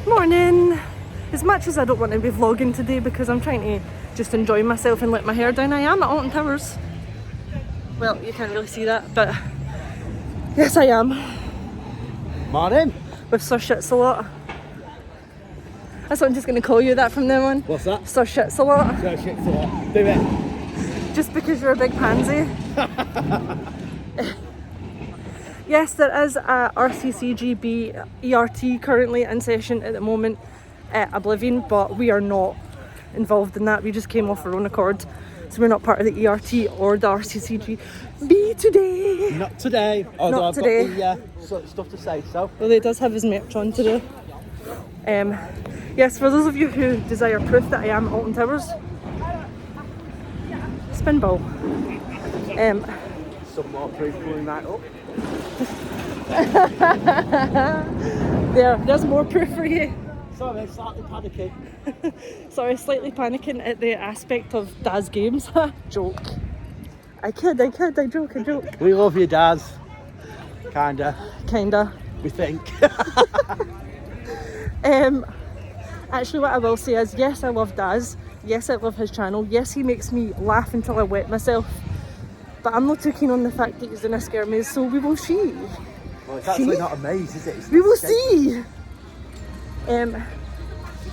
Morning! As much as I don't want to be vlogging today because I'm trying to just enjoy myself and let my hair down, I am at Alton Towers. Well, you can't really see that, but yes I am. Morning! With Sir Shits-a-lot. That's what I'm just going to call you that from now on. What's that? Sir Shits-a-lot. Sir Shits-a-lot. Do it. Just because you're a big pansy. Yes, there is a RCCGB ERT currently in session at the moment at Oblivion, but we are not involved in that. We just came off our own accord, so we're not part of the ERT or the RCCGB today. Not today. Although Not I've today. got the stuff to say so. Well, he does have his merch on today. Yes, for those of you who desire proof that I am Alton Towers, spin ball. Some more proof pulling that up. There's more proof for you. Sorry, slightly panicking. Sorry, slightly panicking at the aspect of Daz games. Joke. I joke. We love you, Daz. Kinda. We think. Actually, what I will say is, yes, I love Daz. Yes, I love his channel. Yes, he makes me laugh until I wet myself. But I'm not too keen on the fact that he's in a scare maze, so we will see. Well, it's actually not a maze, is it? We will see.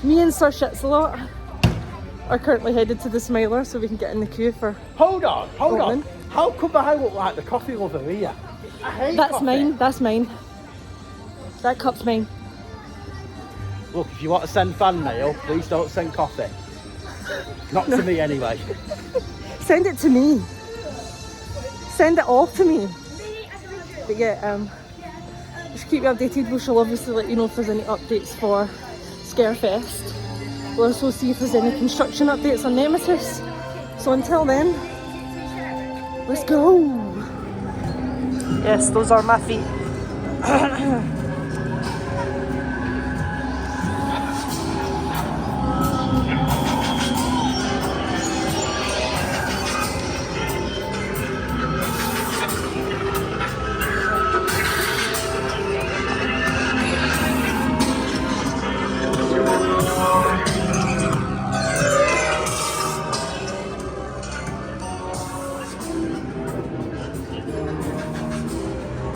Me and Sir Shits-a-lot are currently headed to the Smiler so we can get in the queue for... Hold on. How come I look like the coffee lover here? I hate coffee. That's mine. That cup's mine. Look, if you want to send fan mail, please don't send coffee. Not to me anyway. Send it to me. Send it all to me. But yeah, just keep you updated. We shall obviously let you know if there's any updates for Scarefest. We'll also see if there's any construction updates on Nemesis. So until then, let's go. Yes, those are my feet.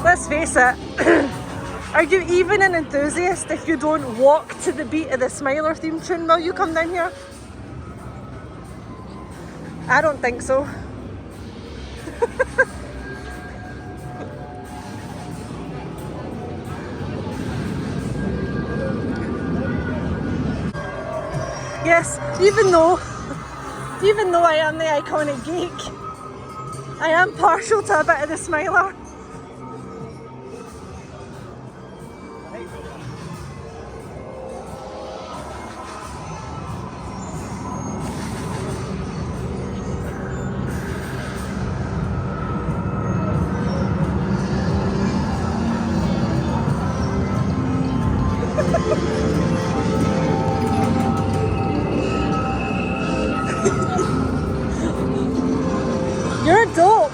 Let's face it, are you even an enthusiast if you don't walk to the beat of the Smiler theme tune while you come down here? I don't think so. Yes, even though I am the iconic geek, I am partial to a bit of the Smiler. You're a dope.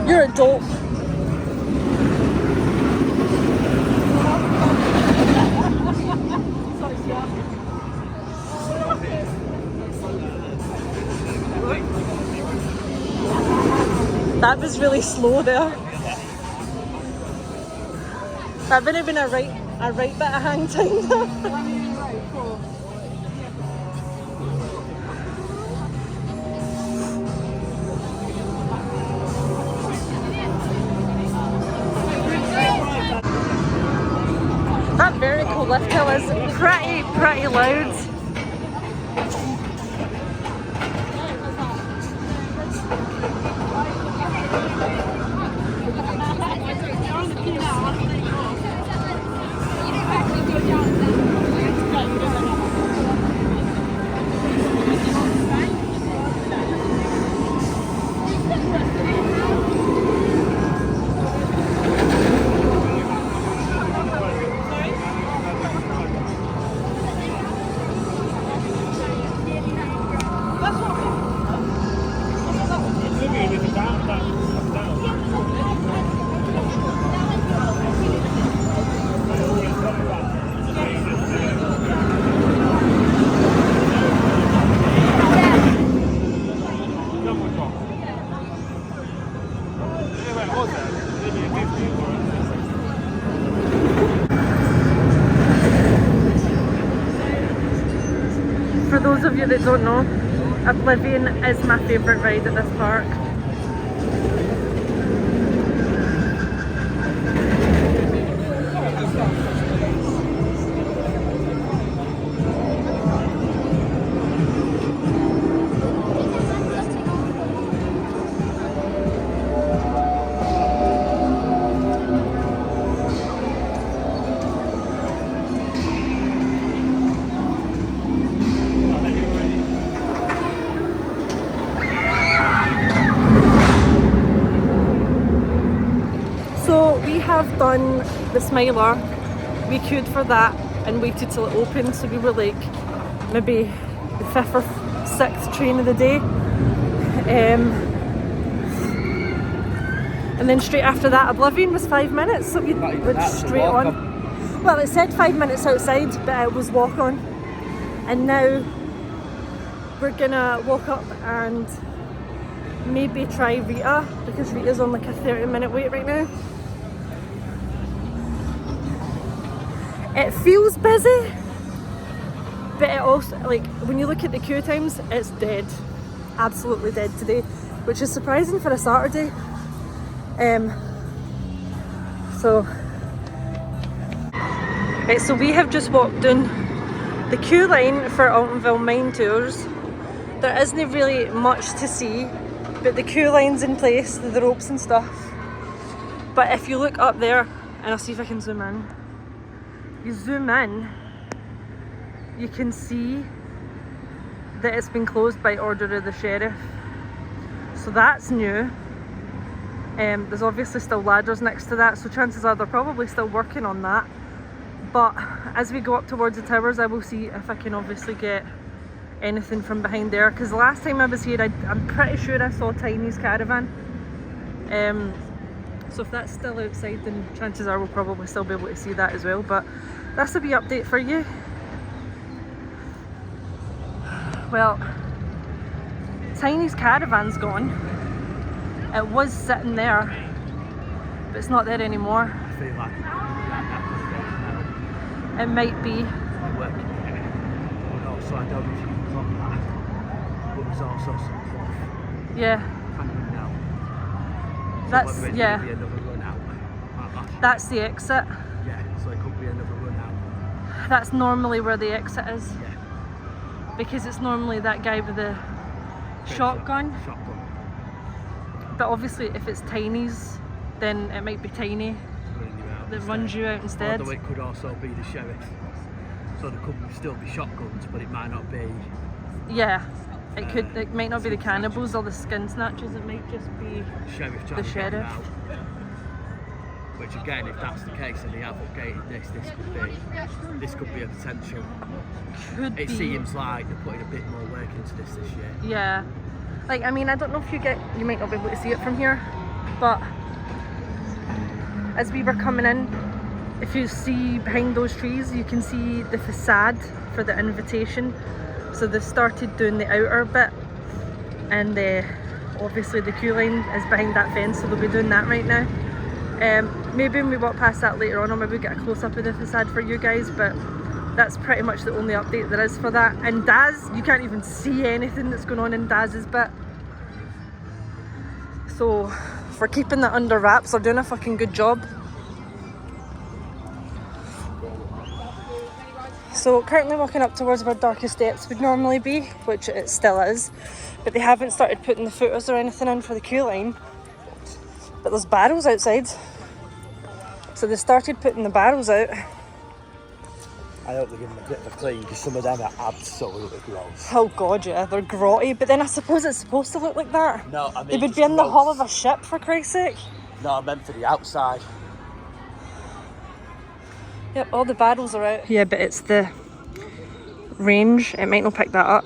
You're a dope. That was really slow there. That would have been a right bit of hang time there. That very cool lift hill is pretty loud. you that don't know, Oblivion is my favourite ride at this park. So we have done the Smiler, we queued for that and waited till it opened, so we were like maybe the 5th or 6th train of the day. And then straight after that Oblivion was 5 minutes, so we went straight on. Well, it said 5 minutes outside, but it was walk on. And now we're gonna walk up and maybe try Rita, because Rita's on like a 30-minute wait right now. It feels busy, but it also, like, when you look at the queue times, it's dead. Absolutely dead today, which is surprising for a Saturday. So we have just walked down the queue line for Alton Mine Tours. There isn't really much to see, but the queue line's in place, the ropes and stuff. But if you look up there, and I'll see if I can zoom in. You zoom in, you can see that it's been closed by order of the sheriff. So that's new. There's obviously still ladders next to that, so chances are they're probably still working on that. But as we go up towards the towers, I will see if I can obviously get anything from behind there, because the last time I was here I'm pretty sure I saw Tiny's caravan. So if that's still outside, then chances are we'll probably still be able to see that as well. But that's a wee update for you. Well, Tiny's caravan's gone. It was sitting there, but it's not there anymore. I feel like it might be. Also, I don't know if you can clock that, but there's also some cloth. Yeah. Hanging down. That's, so yeah. Be another run out. That's the exit. Yeah, so it could be another run out. That's normally where the exit is. Yeah. Because it's normally that guy with the shotgun. But obviously if it's Tiny's, then it might be Tiny that runs you out instead. Although it could also be the sheriff. So there could still be shotguns, but it might not be. Yeah, it might not be the cannibals or the skin snatchers, it might just be the sheriff. Which again, if that's the case and they have updated this could be a potential. It seems like they're putting a bit more work into this year. Yeah. Like, I mean, I don't know if you might not be able to see it from here, but as we were coming in, if you see behind those trees, you can see the facade for the invitation. So they've started doing the outer bit, and obviously the queue line is behind that fence, so they'll be doing that right now. Maybe when we walk past that later on, I'll maybe get a close-up of the facade for you guys, but that's pretty much the only update there is for that. And Daz, you can't even see anything that's going on in Daz's bit. So for keeping that under wraps, they're doing a fucking good job. So currently walking up towards where Darkest Depths would normally be, which it still is, but they haven't started putting the footers or anything in for the queue line. But there's barrels outside, so they started putting the barrels out. I hope they give them a bit of a clean, because some of them are absolutely gross. Oh god, yeah, they're grotty, but then I suppose it's supposed to look like that. No, I mean, they would be in the hull of a ship, for Christ's sake. No, I meant for the outside. Yep, all the barrels are out. Yeah, but it's the range, it might not pick that up.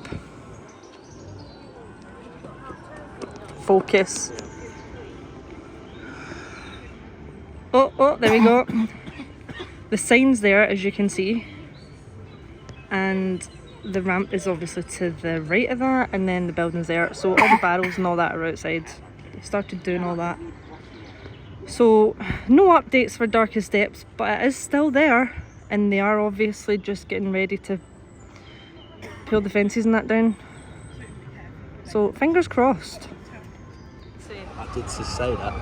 Focus. Oh, there we go. The sign's there, as you can see. And the ramp is obviously to the right of that, and then the building's there. So all the barrels and all that are outside. They started doing all that. So no updates for Darkest Depths, but it is still there, and they are obviously just getting ready to pulled the fences and that down. So fingers crossed. I did just say that.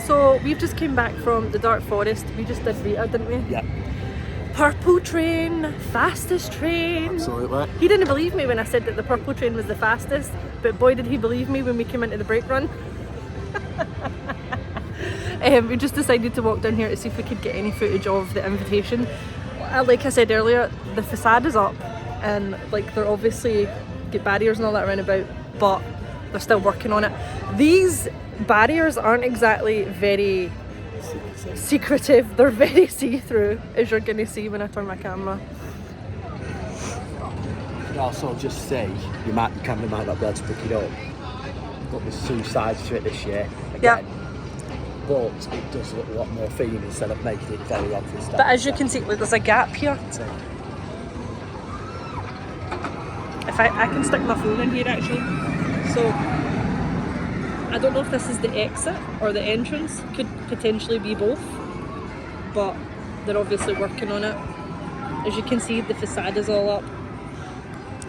So we've just came back from the Dark Forest. We just did Rita, didn't we? Yeah. Purple train, fastest train. Absolutely. He didn't believe me when I said that the purple train was the fastest, but boy did he believe me when we came into the brake run. We just decided to walk down here to see if we could get any footage of the invitation. Like I said earlier, the facade is up and like they're obviously got barriers and all that around about, but they're still working on it. These barriers aren't exactly very secretive, they're very see-through, as you're going to see when I turn my camera. You also just say, your camera might not be able to pick it up, but there's 2 sides to it this year, again. Yeah. But it does look a lot more theme instead of making it very obvious. But as you can see, look, there's a gap here. If I can stick my phone in here actually. So I don't know if this is the exit or the entrance, could potentially be both, but they're obviously working on it. As you can see, the facade is all up.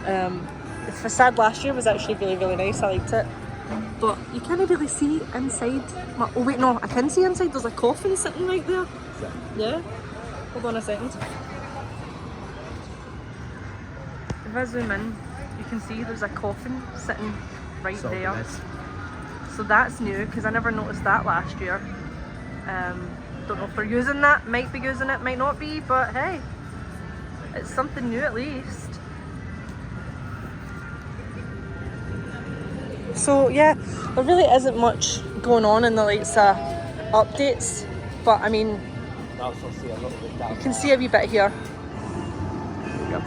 The facade last year was actually really nice, I liked it, but you can't really see inside. Oh wait, no, I can see inside. There's a coffin sitting right there. Yeah, hold on a second. If I zoom in, you can see there's a coffin sitting right there. Nice. So that's new, because I never noticed that last year. Don't know if they're using that, might be using it, might not be, but hey, it's something new at least. So yeah, there really isn't much going on in the likes of updates, but I mean, you can see a wee bit here. Yep.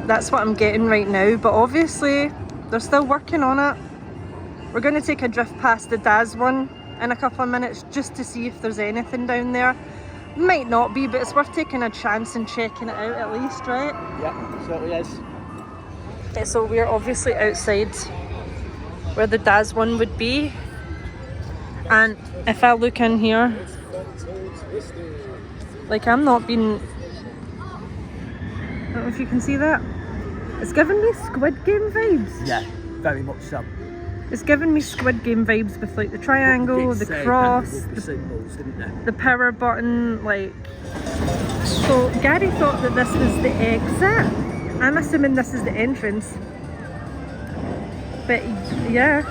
That's what I'm getting right now, but obviously they're still working on it. We're going to take a drift past the Daz one in a couple of minutes just to see if there's anything down there. Might not be, but it's worth taking a chance and checking it out at least, right? Yeah, certainly is. Okay, so we're obviously outside where the Daz one would be, and if I look in here, like I'm not being, I don't know if you can see that. It's giving me Squid Game vibes. Yeah, very much so. It's giving me Squid Game vibes with like the triangle, the cross, the symbols, didn't they? the power button, like. So Gary thought that this was the exit. I'm assuming this is the entrance. But yeah.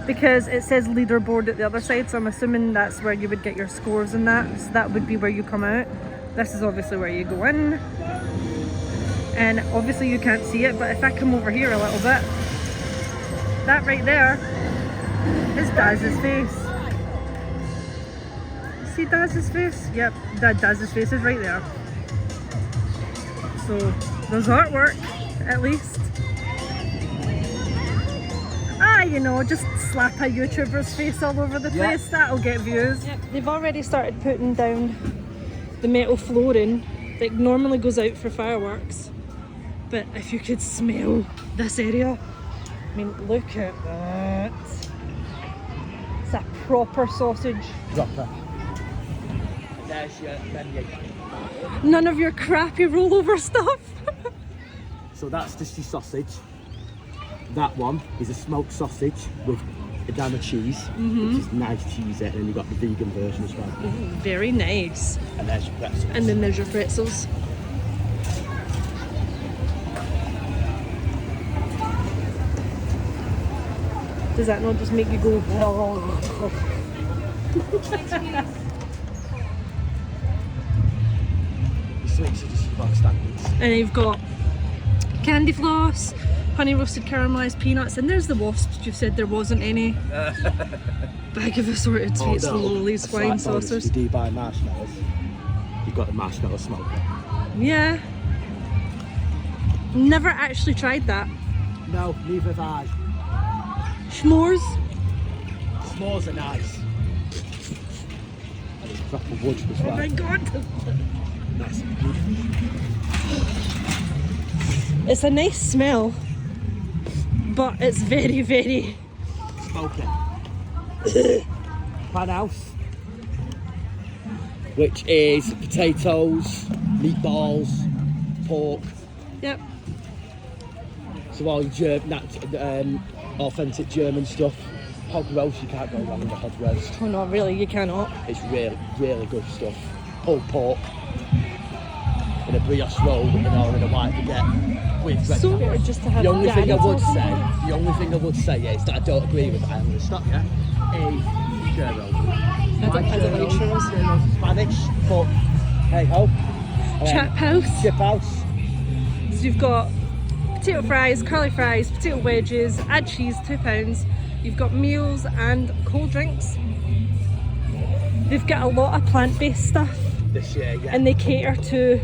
Because it says leaderboard at the other side, so I'm assuming that's where you would get your scores and that. So that would be where you come out. This is obviously where you go in. And obviously you can't see it, but if I come over here a little bit, that right there is Daz's face. See Daz's face? Yep, Daz's face is right there. So there's artwork, at least. You know, just slap a YouTuber's face all over the place, that'll get views. Yep. They've already started putting down the metal flooring that normally goes out for fireworks. But if you could smell this area, I mean, look at that. It's a proper sausage. Proper. There's your menu. None of your crappy rollover stuff. So that's just your sausage. That one is a smoked sausage with a dam of cheese, which is nice cheese, and then you've got the vegan version as well. Ooh, very nice. And there's your pretzels. And then there's your pretzels. Does that not just make you go? The sweets are just box standards. And you've got candy floss, honey roasted caramelised peanuts, and there's the wasps. You said there wasn't any. Bag of assorted sweets, lollies, flying saucers. If you do buy marshmallows, you've got the marshmallow smoker. Yeah. Never actually tried that. No, neither have I. S'mores? s'mores are nice. And it's proper wood as well. Oh my god! Nice and wood. It's a nice smell, but it's very, very Smoky. Pan house, which is potatoes, meatballs, pork. Yep. So all your authentic German stuff. Hog roast, you can't go wrong with a hog roast. Oh no, really, you cannot. It's really, really good stuff. Pulled pork in a brioche roll in a white baguette with red So peppers. weird just to have The only thing I would daddy say, is that I don't agree with. I'm going to stop you. A churro. I don't like churros. Churros are Spanish, but hey ho. Chip house. Chip house. So you've got potato fries, curly fries, potato wedges, add cheese, £2. You've got meals and cold drinks. They've got a lot of plant-based stuff This year, yeah. and they cater to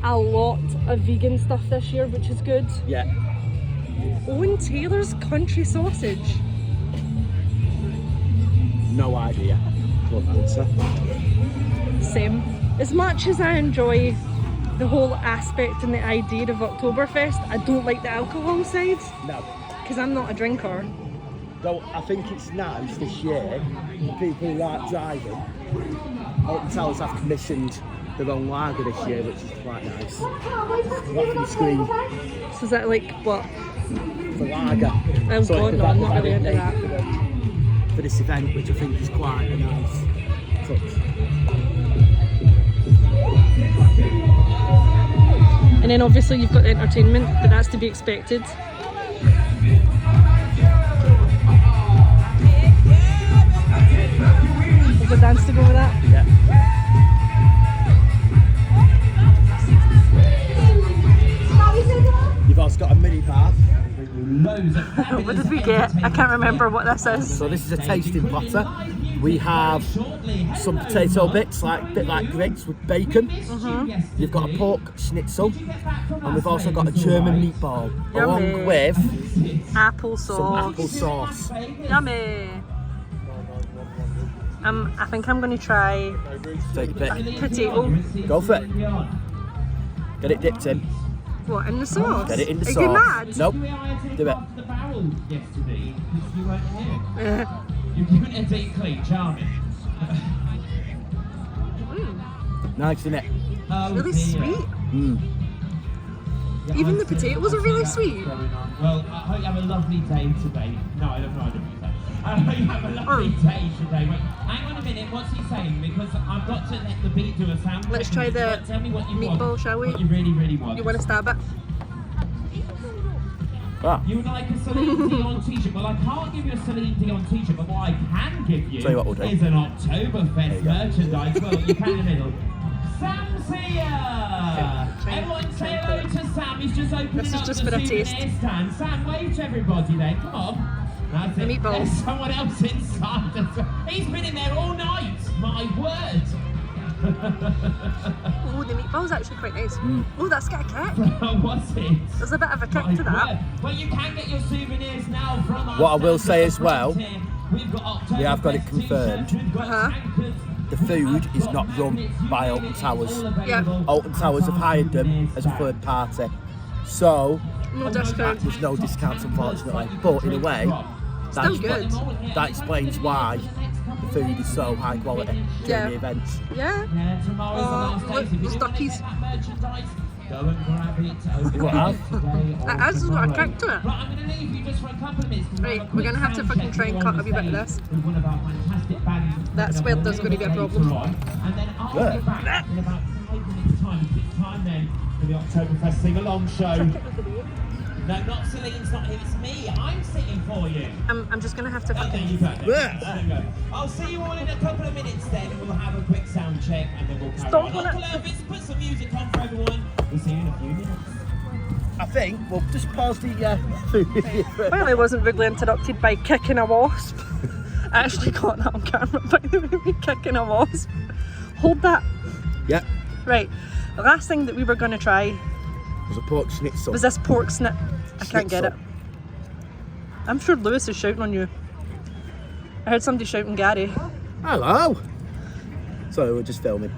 a lot of vegan stuff this year, which is good. Yeah. Owen Taylor's country sausage. No idea. What answer? Same. As much as I enjoy the whole aspect and the idea of Oktoberfest, I don't like the alcohol side No. because I'm not a drinker. Though I think it's nice this year for people who like driving. Alton Towers have commissioned their own lager this year, which is quite nice. What can you screen So is that like what? for lager? Oh So god, it's no, I'm not provided really into made that. for this event, which I think is quite a nice touch. And then obviously you've got the entertainment, but that's to be expected. We've got dance to go with that. Yeah. You've also got a mini bar. What did we get? I can't remember what this is. So this is a tasting platter. We have some potato bits, bit like grits with bacon. You've got a pork schnitzel, and we've also got a German meatball, along Yummy. with Apple some sauce. apple sauce. Yummy. I think I'm going to try Take a bit. potato. Go for it. Get it dipped in. What, in the sauce? Get it in the Are sauce. you mad? Nope. Do it. You've given it a deep clean, charming. Nice, isn't it? Oh, Really dear. sweet. Mm. Even the potatoes are really sweet. Well, I hope you have a lovely day today. No, I don't know. I hope you have a lovely day today. Wait, hang on a minute, what's he saying? Because I've got to let the beat do a sound. Let's try the Tell me what you meatball, want. shall we? What you really, really want. You want to stab it? Ah. You would like a Celine Dion t-shirt? Well, I can't give you a Celine Dion t-shirt, but what I can give you Tell you what we'll do. is an Oktoberfest merchandise. Well, you can in the middle. Sam's here! Everyone say hello to Sam. He's just opening This is up just the for a souvenir taste. stand. Sam, wave to everybody then. Come on. That's The it. meatballs. There's someone else inside. He's been in there all night. My word. Oh, the meatball's actually quite nice. Oh, that's got a kick. What's it? There's a bit of a kick My to that. word. Well, you can get your souvenirs now from our What I will say as stand well, here. We've got we have got it Oktoberfest confirmed. t-shirts, we've got tankers, The food is not run by Alton Towers. Yeah. Alton Towers have hired them as a third party. So, No discount. there's no discounts unfortunately. But in a way, Still good. that explains why the food is so high quality during Yeah. the events. Yeah. Yeah, tomorrow's the last look, day. If you there's didn't duckies. get that merchandise, go and grab it over What else? today or It has got a tomorrow. kick to it. Right, I'm going to leave you just for a couple of minutes. Right, we're gonna have to fucking try and cut a wee bit of this. That's where there's gonna be a problem. And then I'll be back in about 5 minutes' time. It's time then for the Oktoberfest sing-along show. No, not Celine's not here, it's me. I'm singing for you. I'm just gonna have to There fucking. you go. Yeah. There you go. I'll see you all in a couple of minutes then. We'll have a quick sound check and then we'll carry Stop on. on Uncle it. Elvis, put some music on for everyone. We'll see you in a few minutes. I think we'll just pause the food. Well, I wasn't rudely interrupted by kicking a wasp. I actually got that on camera, by the way, me kicking a wasp. Hold that. Yeah, Right, the last thing that we were gonna try there's a pork schnitzel. was this pork snip. I can't get it. Schnitzel. I'm sure Lewis is shouting on you. I heard somebody shouting Gary. Hello. Sorry, we're just filming.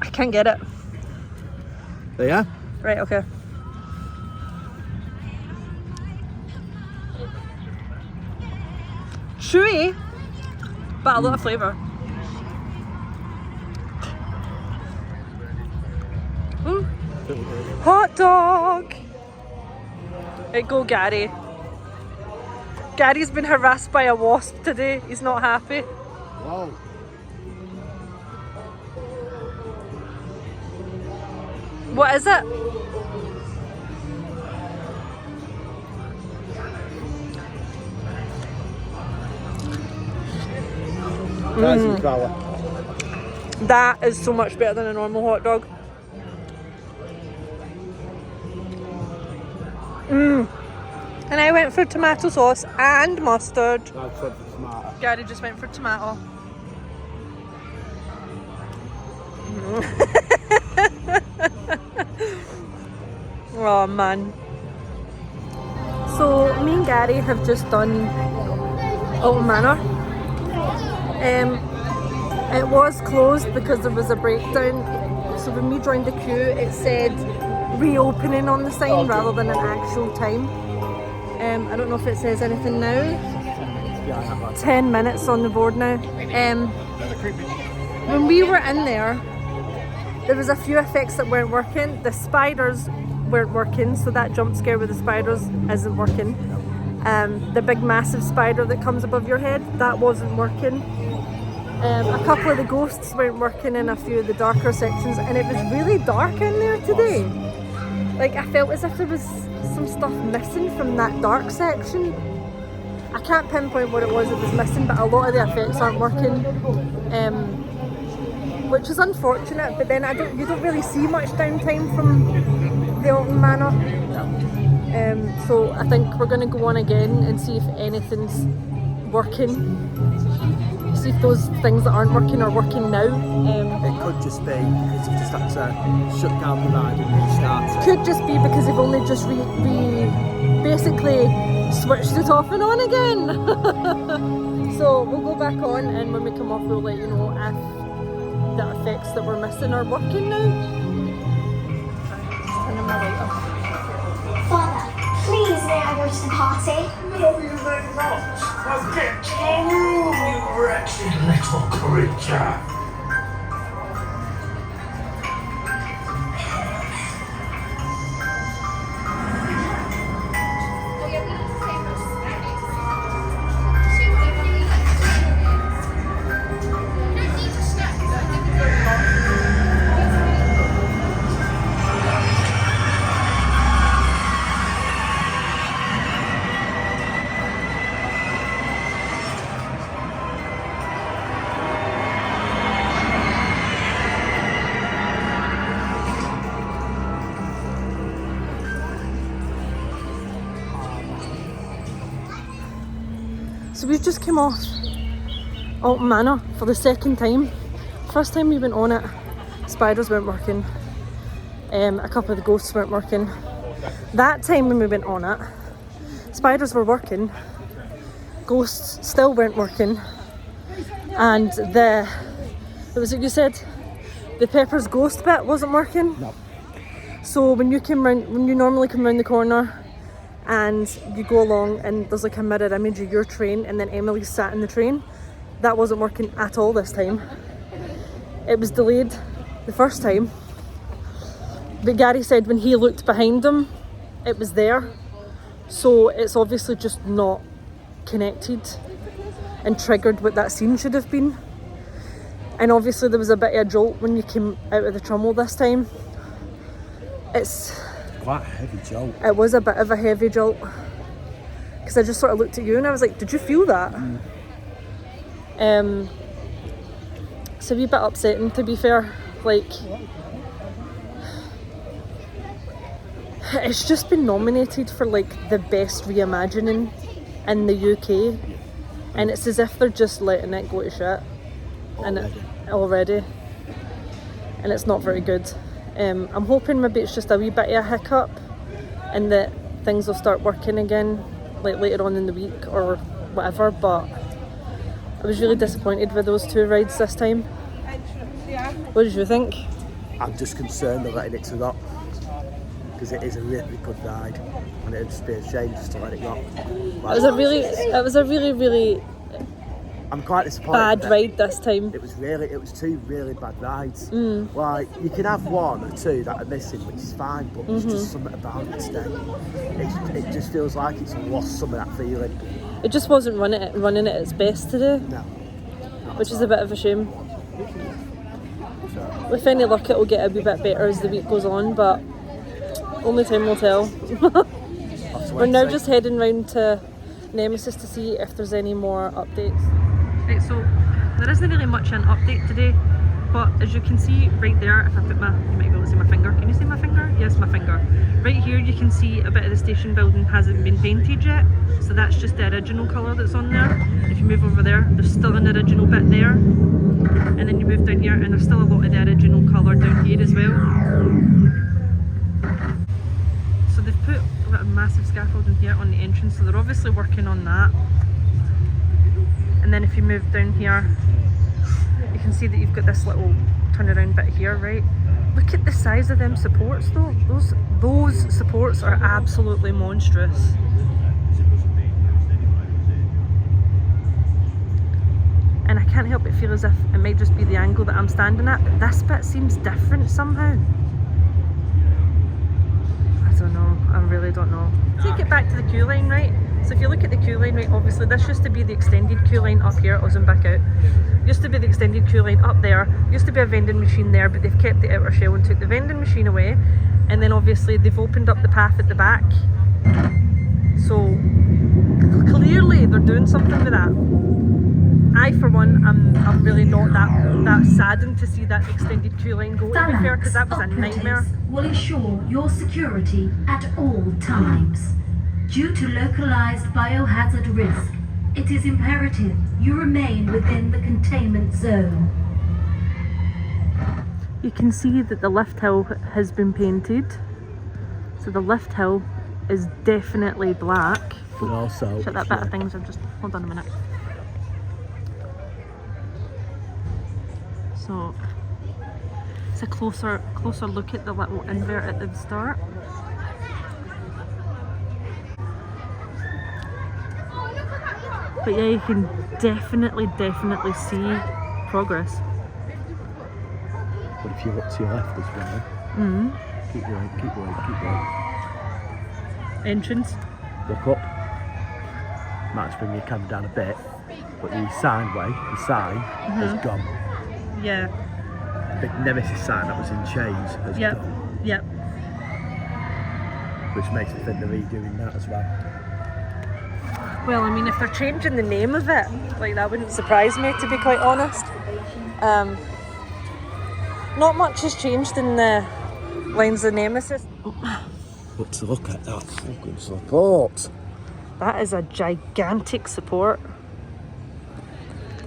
I can't get it. There you are. Right, okay. Chewy, but a lot of flavour. Hot dog! Right, go Gary. Gary's been harassed by a wasp today. He's not happy. Whoa. What is it? That is so much better than a normal hot dog. And I went for tomato sauce and mustard. Gary just went for tomato. Oh man. So me and Gary have just done Alton Manor. It was closed because there was a breakdown. So when we joined the queue, it said reopening on the sign rather than an actual time. I don't know if it says anything now. 10 minutes on the board now. When we were in there was a few effects that weren't working. The spiders weren't working, so that jump scare with the spiders isn't working. The big massive spider that comes above your head, that wasn't working. A couple of the ghosts weren't working in a few of the darker sections, and it was really dark in there today. Like, I felt as if there was some stuff missing from that dark section. I can't pinpoint what it was that was missing, but a lot of the effects aren't working, which is unfortunate. But then you don't really see much downtime from the Alton Manor. So I think we're going to go on again and see if anything's working. See if those things that aren't working are working now. It could just be because you just had to shut down the ride and restart it. Could just be because they've only just basically switched it off and on again. So we'll go back on, and when we come off we'll let you know if the effects that we're missing are working now. Just turning my light off. Father, please may I go to the party? No, you may not. Now get to your room, you wretched little creature. So we've just come off Alton Manor for the second time. First time we went on it, spiders weren't working. A couple of the ghosts weren't working. That time when we went on it, spiders were working, ghosts still weren't working, and it was like you said, the Pepper's ghost bit wasn't working. No. So when you normally come round the corner and you go along and there's like a mirror image of your train and then Emily's sat in the train, that wasn't working at all this time. It was delayed the first time, but Gary said when he looked behind him it was there, so it's obviously just not connected and triggered what that scene should have been. And obviously there was a bit of a jolt when you came out of the tunnel this time. It's Quite a heavy jolt. It was a bit of a heavy jolt, because I just sort of looked at you and I was like, did you feel that? It's a wee bit upsetting, to be fair. Like, it's just been nominated for like the best reimagining in the UK, and it's as if they're just letting it go to shit already, and it's not very good. I'm hoping maybe it's just a wee bit of a hiccup and that things will start working again like later on in the week or whatever, but I was really disappointed with those two rides this time. What did you think? I'm just concerned they're letting it to rot, because it is a really good ride, and it'd just be a shame just to let it rot. It was a really I'm quite disappointed. bad ride this time. It was two really bad rides. Like, you can have one or two that are missing, which is fine, but there's just something about it today. It just feels like it's lost some of that feeling. It just wasn't running at its best today, No. which is a bit of a shame. With any luck, it will get a wee bit better as the week goes on, but only time will tell. We're now just heading round to Nemesis to see if there's any more updates. Right, so there isn't really much an update today, but as you can see right there, if I put you might be able to see my finger. Can you see my finger? Yes, my finger. Right here you can see a bit of the station building hasn't been painted yet, so that's just the original colour that's on there. If you move over there, there's still an original bit there, and then you move down here and there's still a lot of the original colour down here as well. So they've put a massive scaffolding here on the entrance, so they're obviously working on that. And then if you move down here, you can see that you've got this little turnaround bit here, right? Look at the size of them supports though. Those supports are absolutely monstrous. And I can't help but feel as if it might just be the angle that I'm standing at, but this bit seems different somehow. I don't know, I really don't know. Take it back to the queue line, right? So if you look at the queue line, right, obviously this used to be the extended queue line up here. I'll zoom back out. Used to be the extended queue line up there. Used to be a vending machine there, but they've kept the outer shell and took the vending machine away. And then obviously they've opened up the path at the back. So clearly they're doing something with that. I, for one, I'm really not that saddened to see that extended queue line go, to be fair, because that was a nightmare. Will ensure your security at all times. Due to localized biohazard risk, it is imperative you remain within the containment zone. You can see that the lift hill has been painted. So the lift hill is definitely black. But also, Shut that bit of things, I've just, hold on a minute. So it's a closer look at the little invert at the start. But yeah, you can definitely see progress. but if you look to your left as well, keep going. Entrance. Look up. Might just bring your camera down a bit, but the sign has gone. Yeah. The big Nemesis sign that was in chains has gone. Yep. Which makes me think they're redoing that as well. Well, I mean, if they're changing the name of it, like, that wouldn't surprise me, to be quite honest. Not much has changed in the lines of Nemesis. But to look at that fucking support. That is a gigantic support.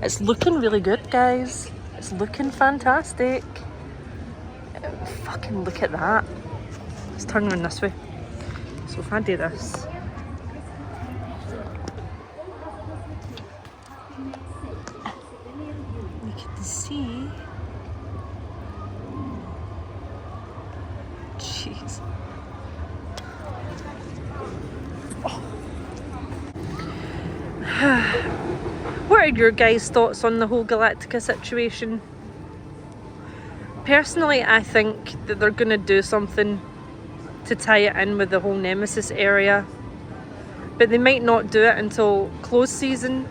It's looking really good, guys. It's looking fantastic. Fucking look at that. Let's turn around this way. So if I do this. You can see. Jeez. What are your guys' thoughts on the whole Galactica situation? Personally, I think that they're going to do something to tie it in with the whole Nemesis area, but they might not do it until close season,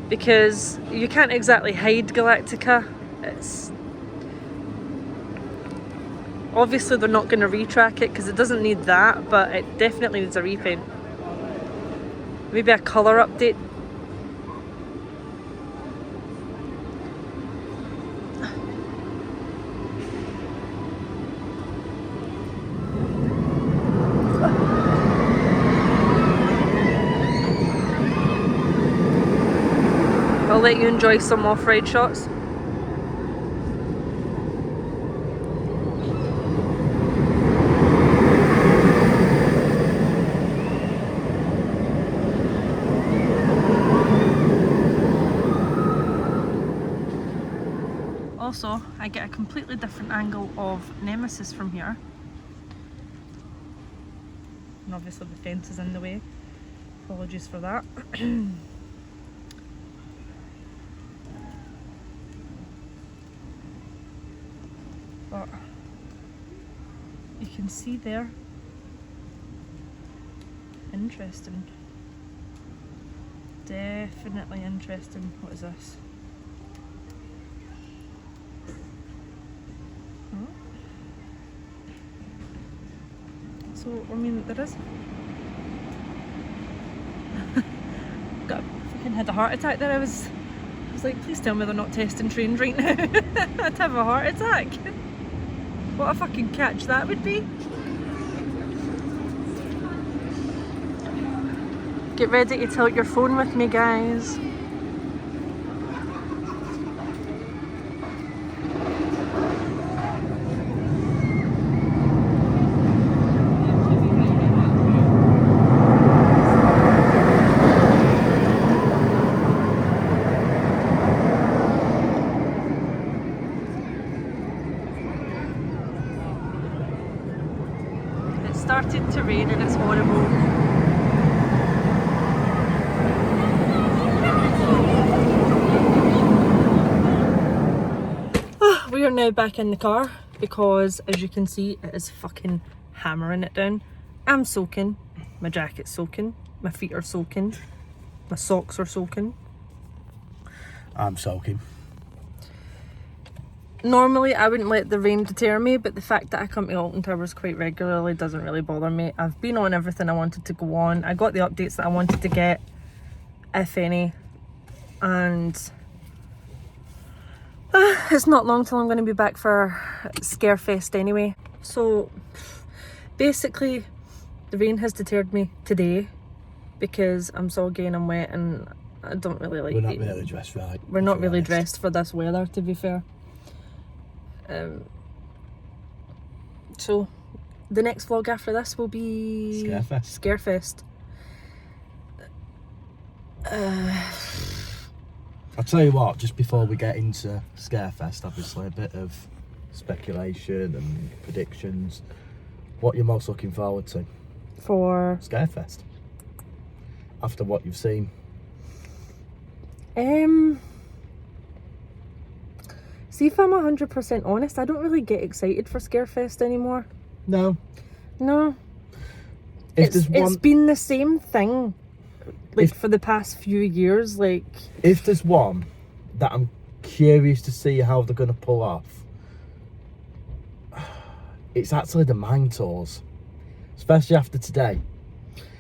because you can't exactly hide Galactica. It's obviously they're not going to retrack it because it doesn't need that, but it definitely needs a repaint. Maybe a colour update. I'll let you enjoy some off-road shots. Also, I get a completely different angle of Nemesis from here. And obviously the fence is in the way. Apologies for that. But you can see there. Interesting. Definitely interesting. What is this? Oh. So, I mean, there is. Fucking had a heart attack there. I was like, please tell me they're not testing trains right now. I'd have a heart attack. What a fucking catch that would be. Get ready to tilt your phone with me, guys. It started to rain and it's horrible. We are now back in the car because, as you can see, it is fucking hammering it down. I'm soaking, my jacket's soaking, my feet are soaking, my socks are soaking. I'm soaking. Normally I wouldn't let the rain deter me, but the fact that I come to Alton Towers quite regularly doesn't really bother me. I've been on everything I wanted to go on. I got the updates that I wanted to get, if any, and it's not long till I'm going to be back for Scarefest anyway. So basically the rain has deterred me today because I'm soggy and I'm wet and I don't really like it. We're not really dressed right. We're not really dressed for this weather, to be fair. So the next vlog after this will be Scarefest. I'll tell you what, just before we get into Scarefest, obviously a bit of speculation and predictions. What you're most looking forward to for Scarefest after what you've seen? See, if I'm 100% honest, I don't really get excited for Scarefest anymore. No. It's been the same thing for the past few years. Like, if there's one that I'm curious to see how they're going to pull off, it's actually the mine tours, especially after today.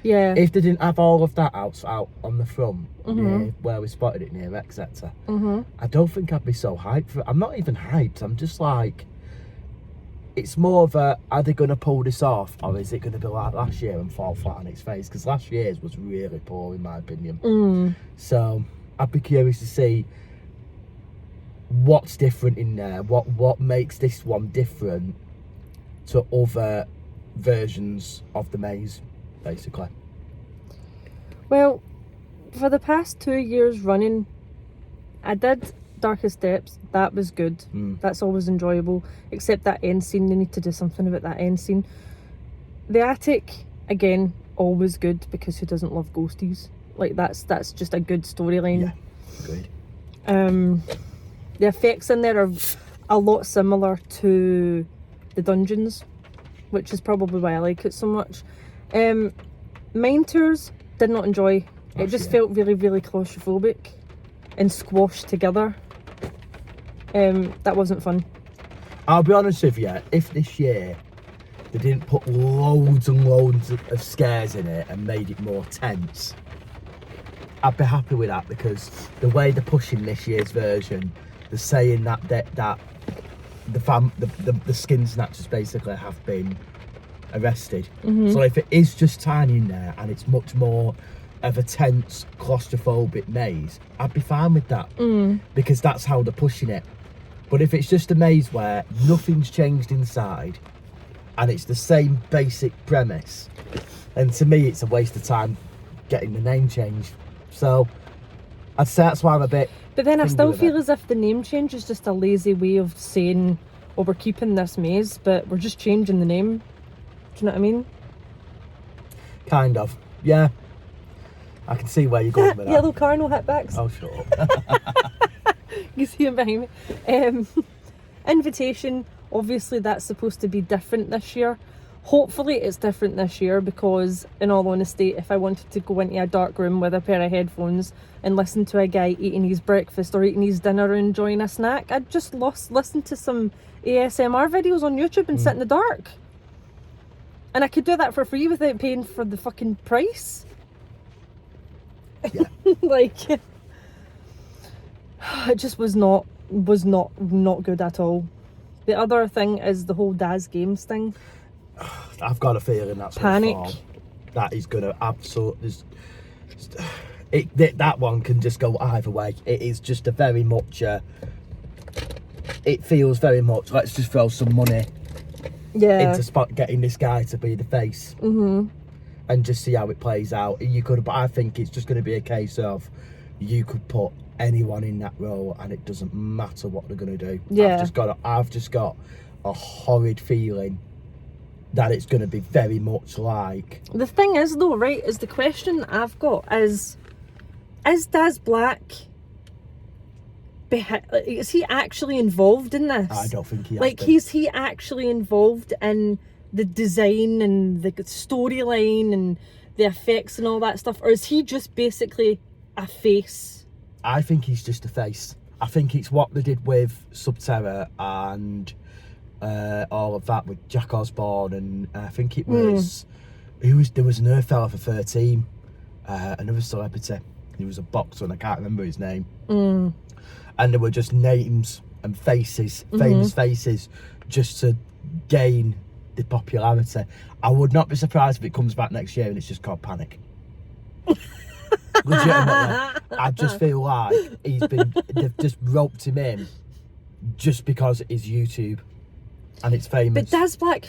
Yeah. If they didn't have all of that out on the front, near where we spotted it near Exeter, I don't think I'd be so hyped for it. I'm not even hyped. I'm just like, it's more of a, are they going to pull this off, or is it going to be like last year and fall flat on its face? Because last year's was really poor in my opinion. So I'd be curious to see what's different in there, what makes this one different to other versions of the maze, basically. Well, for the past 2 years running, I did Darkest Steps. That was good. That's always enjoyable, except that end scene. They need to do something about that end scene. The attic, again, always good, because who doesn't love ghosties? Like, that's just a good storyline. Yeah, agreed. The effects in there are a lot similar to the dungeons, which is probably why I like it so much. Mine tours, did not enjoy. It just felt really, really claustrophobic and squashed together. That wasn't fun. I'll be honest with you, if this year they didn't put loads and loads of scares in it and made it more tense, I'd be happy with that, because the way they're pushing this year's version, they're saying that the skin snatchers basically have been arrested. So if it is just tiny in there and it's much more of a tense, claustrophobic maze, I'd be fine with that, because that's how they're pushing it. But if it's just a maze where nothing's changed inside and it's the same basic premise, and to me it's a waste of time getting the name changed. So I'd say that's why I'm a bit. But then I thingy still with feel it. as if the name change is just a lazy way of saying, oh, we're keeping this maze, but we're just changing the name. Do you know what I mean? Kind of. Yeah. I can see where you're going with that. Yellow car, no hitbacks. Oh, shut up. You see him behind me. Invitation, obviously that's supposed to be different this year. Hopefully it's different this year, because in all honesty, if I wanted to go into a dark room with a pair of headphones and listen to a guy eating his breakfast or eating his dinner or enjoying a snack, I'd just listen to some ASMR videos on YouTube and sit in the dark. And I could do that for free without paying for the fucking price. Yeah. Like, it just was not good at all. The other thing is the whole Daz Games thing. I've got a feeling that's Panic. That is going to absolutely. That one can just go either way. It is just a very much. It feels very much. Let's just throw some money into getting this guy to be the face, and just see how it plays out. You could, but I think it's just going to be a case of you could put anyone in that role, and it doesn't matter what they're going to do. Yeah. I've just got a horrid feeling that it's going to be very much like. The thing is though, right, is the question that I've got is Daz Black, is he actually involved in this? I don't think he has like been. is he actually involved in the design and the storyline and the effects and all that stuff, or is he just basically a face? I think he's just a face. I think it's what they did with Subterra and all of that with Jack Osborne, and I think it was there was another fella for 13, another celebrity. He was a boxer and I can't remember his name. And there were just names and faces, famous faces, just to gain the popularity. I would not be surprised if it comes back next year and it's just called Panic. Legitimately, I just feel like they've just roped him in just because it's YouTube and it's famous. But Daz Black,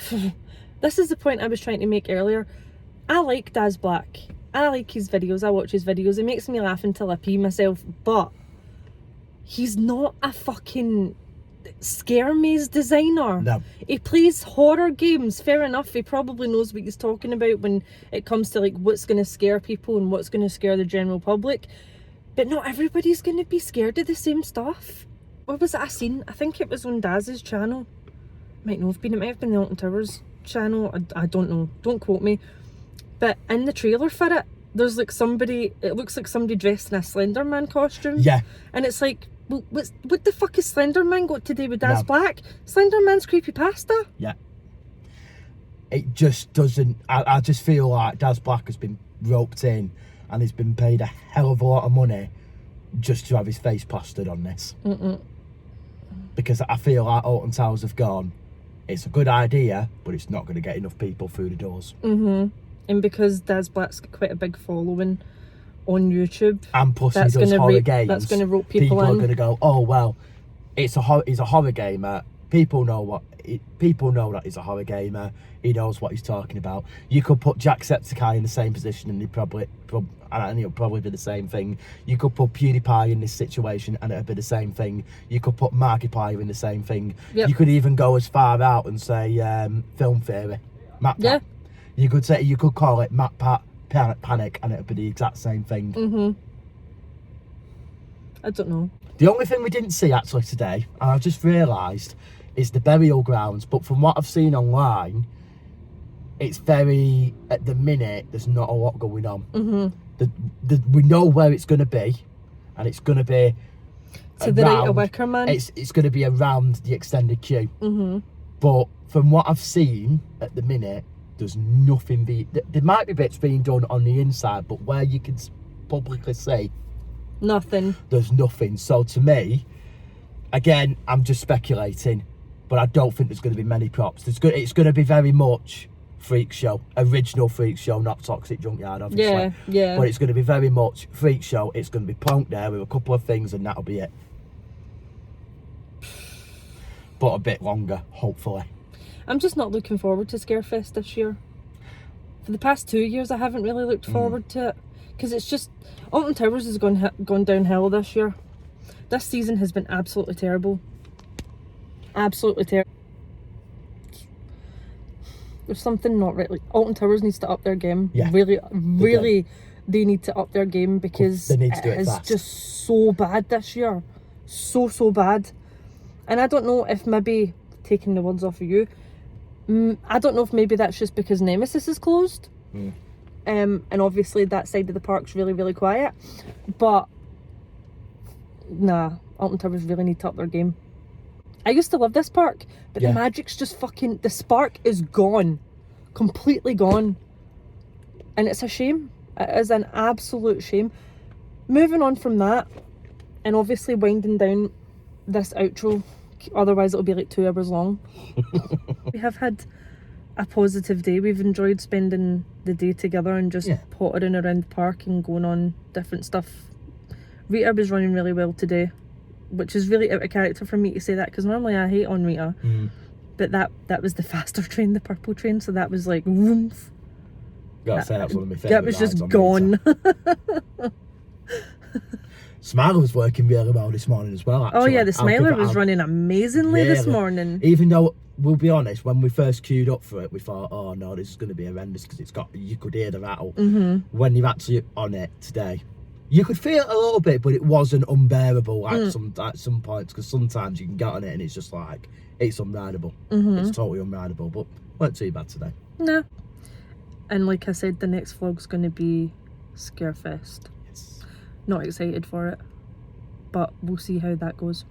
this is the point I was trying to make earlier. I like Daz Black. I like his videos. I watch his videos. It makes me laugh until I pee myself. But he's not a fucking scare maze designer. No. He plays horror games. Fair enough. He probably knows what he's talking about when it comes to like what's going to scare people and what's going to scare the general public. But not everybody's going to be scared of the same stuff. What was it I seen? I think it was on Daz's channel. It might have been the Alton Towers channel. I don't know. Don't quote me. But in the trailer for it, there's like somebody, it looks like somebody dressed in a Slender Man costume. Yeah. And it's like, well, what the fuck has Slender Man got to do with Daz No. Black? Slender Man's creepypasta. Yeah. It just doesn't. I just feel like Daz Black has been roped in and he's been paid a hell of a lot of money just to have his face plastered on this. Because I feel like Alton Towers have gone, it's a good idea, but it's not going to get enough people through the doors. And because Daz Black's got quite a big following on YouTube, And plus that's he does gonna horror rope- games. that's gonna rope people are in. going to go, oh well, he's a horror gamer. People know that he's a horror gamer. He knows what he's talking about. You could put Jacksepticeye in the same position and he'll probably be the same thing. You could put PewDiePie in this situation and it'll be the same thing. You could put Markiplier in the same thing. Yep. You could even go as far out and say film theory. Matt Yeah. Pat. You could call it Matt Pat Panic and it'll be the exact same thing. I don't know. The only thing we didn't see actually today, and I just realised, is the burial grounds. But from what I've seen online, it's very, at the minute, there's not a lot going on. We know where it's going to be, and it's going to be To the right of Wicker Man. It's going to be around the extended queue. But from what I've seen at the minute, there's nothing. There might be bits being done on the inside, but where you can publicly see, Nothing. there's nothing. So to me, again, I'm just speculating, but I don't think there's going to be many props. It's going to be very much Freak Show, original Freak Show, not Toxic Junkyard, obviously. Yeah. But it's going to be very much Freak Show. It's going to be Punk there with a couple of things, and that'll be it. But a bit longer, hopefully. I'm just not looking forward to Scarefest this year. For the past 2 years, I haven't really looked forward to it. because it's just Alton Towers has gone downhill this year. This season has been absolutely terrible. Absolutely terrible. There's something not right. Like, Alton Towers needs to up their game. Yeah, Really, they need to up their game because they need to do it is fast. just so bad this year. So bad. And I don't know if maybe, taking the words off of you, I don't know if maybe that's just because Nemesis is closed. And obviously that side of the park's really quiet. But nah, Alton Towers really need to up their game. I used to love this park, but the magic's just fucking, the spark is gone. Completely gone. And it's a shame. It is an absolute shame. Moving on from that, and obviously winding down this outro, otherwise it'll be like 2 hours long. We have had a positive day. We've enjoyed spending the day together and just pottering around the park and going on different stuff. Rita was running really well today, which is really out of character for me to say that, because normally I hate on Rita. But that was the faster train, the purple train, so that was like woomph. Gotta say, that's one of my favourite That was just rides on gone. Smiler was working really well this morning as well, actually. Oh yeah, the Smiler was running amazingly this Really. morning. Even though, we'll be honest, when we first queued up for it, we thought, oh no, this is going to be horrendous, because you could hear the rattle. When you're actually on it today, you could feel it a little bit, but it wasn't unbearable at some points, because sometimes you can get on it and it's just like, it's unrideable. It's totally unrideable, but weren't too bad today. No. And like I said, the next vlog's going to be Scarefest. Yes. Not excited for it, but we'll see how that goes.